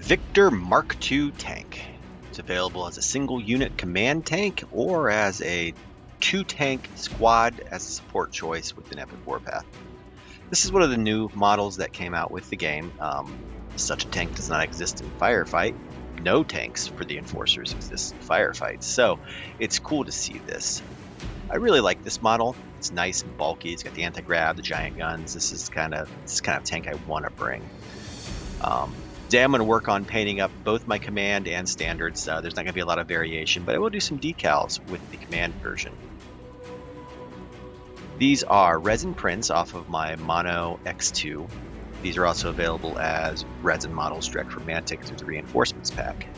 Victor MKII Tank. It's available as a single unit command tank or as a 2-tank squad as a support choice with an Epic Warpath. This is one of the new models that came out with the game. Such a tank does not exist in Firefight. No tanks for the Enforcers exist in Firefight, so it's cool to see this. I really like this model. It's nice and bulky. It's got the anti-grav, the giant guns. This is kind of tank I want to bring. Today I'm going to work on painting up both my command and standards. There's not going to be a lot of variation, but I will do some decals with the command version. These are resin prints off of my Mono X2. These are also available as resin models direct from Mantic through the Reinforcements pack.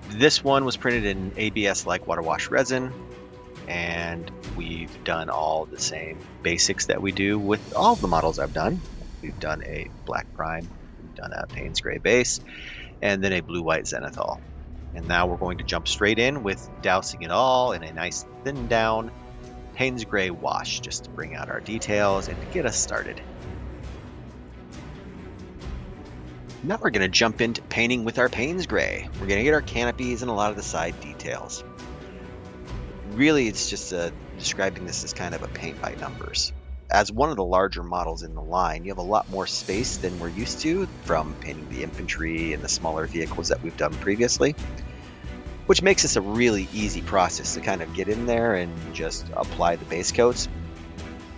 This one was printed in ABS-like water wash resin, and we've done all the same basics that we do with all of the models I've done. We've done a black prime, we've done a Payne's Gray base, and then a blue-white zenithal. And now we're going to jump straight in with dousing it all in a nice thin down Payne's Gray wash, just to bring out our details and to get us started. Now we're going to jump into painting with our Payne's Gray. We're going to get our canopies and a lot of the side details. Really, it's just describing this as kind of a paint by numbers. As one of the larger models in the line, you have a lot more space than we're used to from painting the infantry and the smaller vehicles that we've done previously, which makes this a really easy process to kind of get in there and just apply the base coats.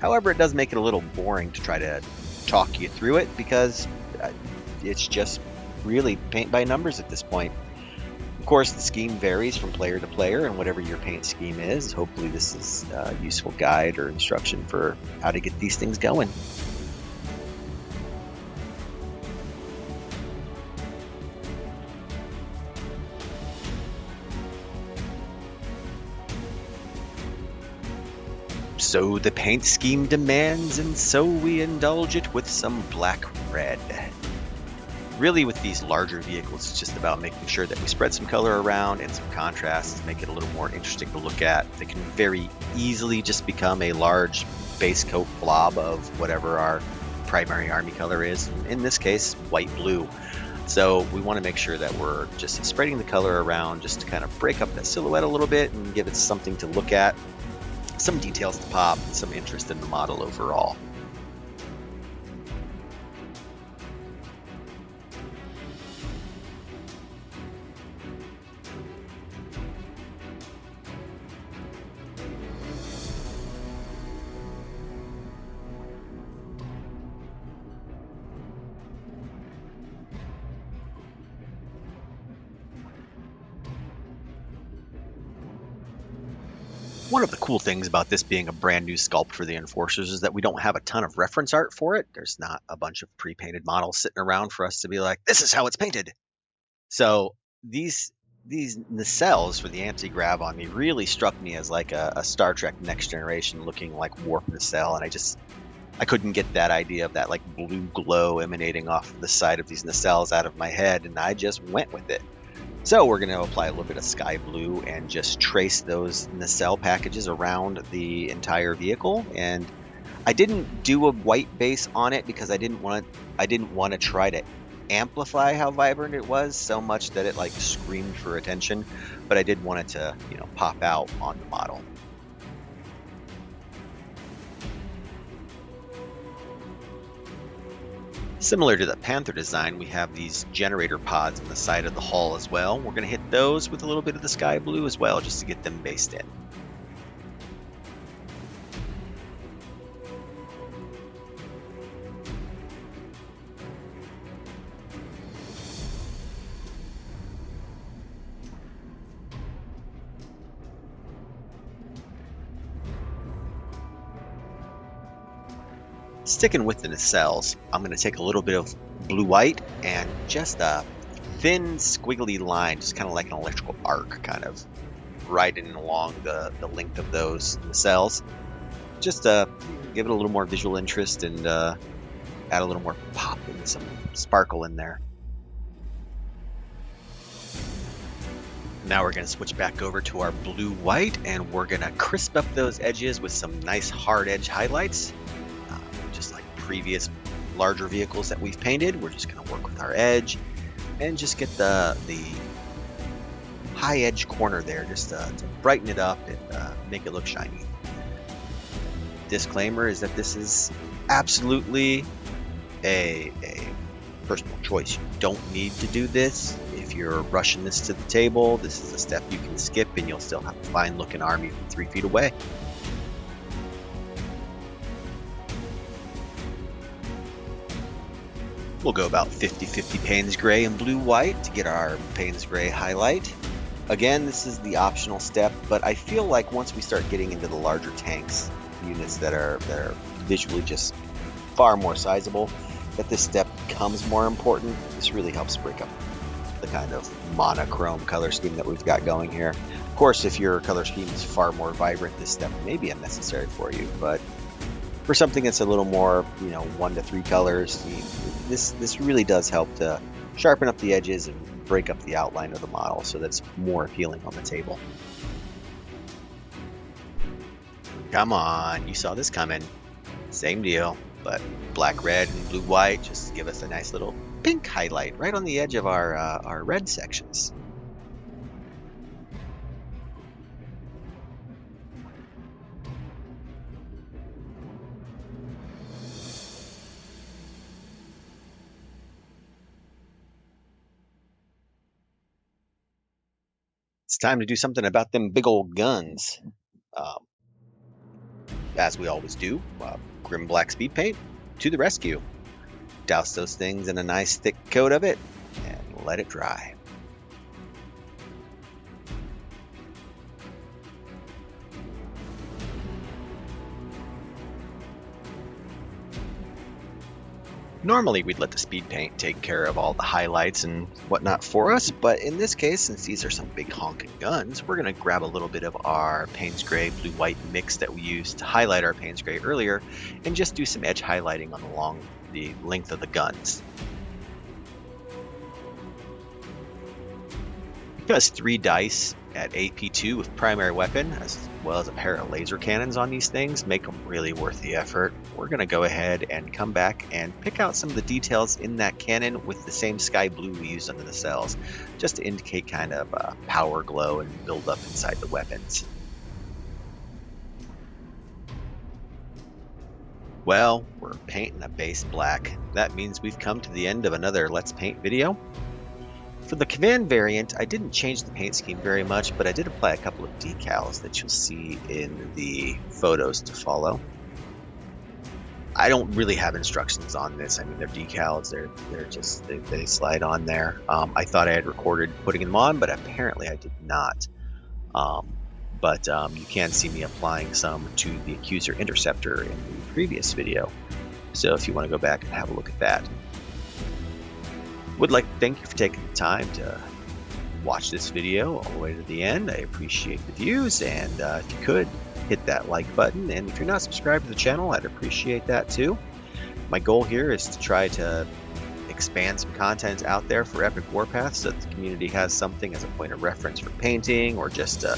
However, it does make it a little boring to try to talk you through it because it's just really paint by numbers at this point. Of course, the scheme varies from player to player, and whatever your paint scheme is, hopefully this is a useful guide or instruction for how to get these things going. So the paint scheme demands, and so we indulge it with some black red. Really, with these larger vehicles, it's just about making sure that we spread some color around and some contrast, make it a little more interesting to look at. They can very easily just become a large base coat blob of whatever our primary army color is. In this case, white-blue. So we want to make sure that we're just spreading the color around just to kind of break up that silhouette a little bit and give it something to look at, some details to pop, and some interest in the model overall. One of the cool things about this being a brand new sculpt for the Enforcers is that we don't have a ton of reference art for it. There's not a bunch of pre-painted models sitting around for us to be like, this is how it's painted. So these nacelles for the anti-grav on me really struck me as like a Star Trek Next Generation looking like warp nacelle, and I couldn't get that idea of that like blue glow emanating off the side of these nacelles out of my head, and I just went with it. So we're going to apply a little bit of sky blue and just trace those nacelle packages around the entire vehicle. And I didn't do a white base on it because I didn't want to try to amplify how vibrant it was so much that it like screamed for attention, but I did want it to, pop out on the model. Similar to the Panther design, we have these generator pods on the side of the hull as well. We're going to hit those with a little bit of the sky blue as well, just to get them based in. Sticking with the nacelles, I'm going to take a little bit of blue-white and just a thin squiggly line, just kind of like an electrical arc, kind of riding along the length of those nacelles. Just to give it a little more visual interest and add a little more pop and some sparkle in there. Now we're going to switch back over to our blue-white, and we're going to crisp up those edges with some nice hard edge highlights. Just like previous larger vehicles that we've painted, we're just going to work with our edge and just get the high edge corner there just to brighten it up and make it look shiny. Disclaimer is that this is absolutely a personal choice. You don't need to do this. If you're rushing this to the table, this is a step you can skip and you'll still have a fine looking army from 3 feet away. We'll go about 50-50 Payne's Gray and Blue White to get our Payne's Gray highlight. Again, this is the optional step, but I feel like once we start getting into the larger tanks, units that are visually just far more sizable, that this step becomes more important. This really helps break up the kind of monochrome color scheme that we've got going here. Of course, if your color scheme is far more vibrant, this step may be unnecessary for you, but for something that's a little more, 1 to 3 colors, this really does help to sharpen up the edges and break up the outline of the model so that's more appealing on the table. Come on, you saw this coming. Same deal, but black, red, and blue, white just give us a nice little pink highlight right on the edge of our red sections. It's time to do something about them big old guns. As we always do, Grim Black Speed Paint to the rescue. Douse those things in a nice thick coat of it and let it dry. Normally we'd let the speed paint take care of all the highlights and whatnot for us, but in this case, since these are some big honking guns, we're going to grab a little bit of our Payne's Gray blue-white mix that we used to highlight our Payne's Gray earlier and just do some edge highlighting along the length of the guns. Because 3 dice at AP2 with primary weapon, as well as a pair of laser cannons on these things, make them really worth the effort. We're going to go ahead and come back and pick out some of the details in that cannon with the same sky blue we used under the cells, just to indicate kind of power glow and build up inside the weapons. Well, we're painting a base black. That means we've come to the end of another Let's Paint video. For the command variant, I didn't change the paint scheme very much, but I did apply a couple of decals that you'll see in the photos to follow. I don't really have instructions on this. I mean, they're decals. They're just they slide on there. I thought I had recorded putting them on, but apparently I did not. But you can see me applying some to the Accuser Interceptor in the previous video. So if you want to go back and have a look at that. Would like to thank you for taking the time to watch this video all the way to the end. I appreciate the views, and if you could, hit that like button. And if you're not subscribed to the channel, I'd appreciate that too. My goal here is to try to expand some content out there for Epic Warpath so that the community has something as a point of reference for painting or just to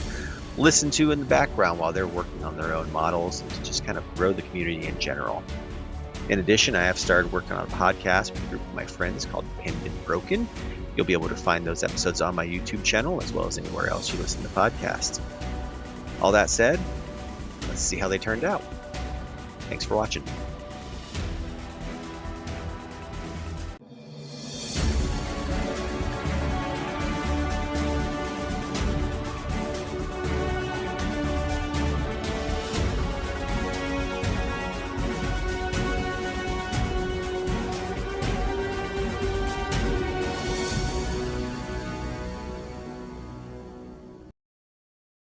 listen to in the background while they're working on their own models, and to just kind of grow the community in general. In addition, I have started working on a podcast with a group of my friends called Pinned and Broken. You'll be able to find those episodes on my YouTube channel as well as anywhere else you listen to podcasts. All that said, let's see how they turned out. Thanks for watching.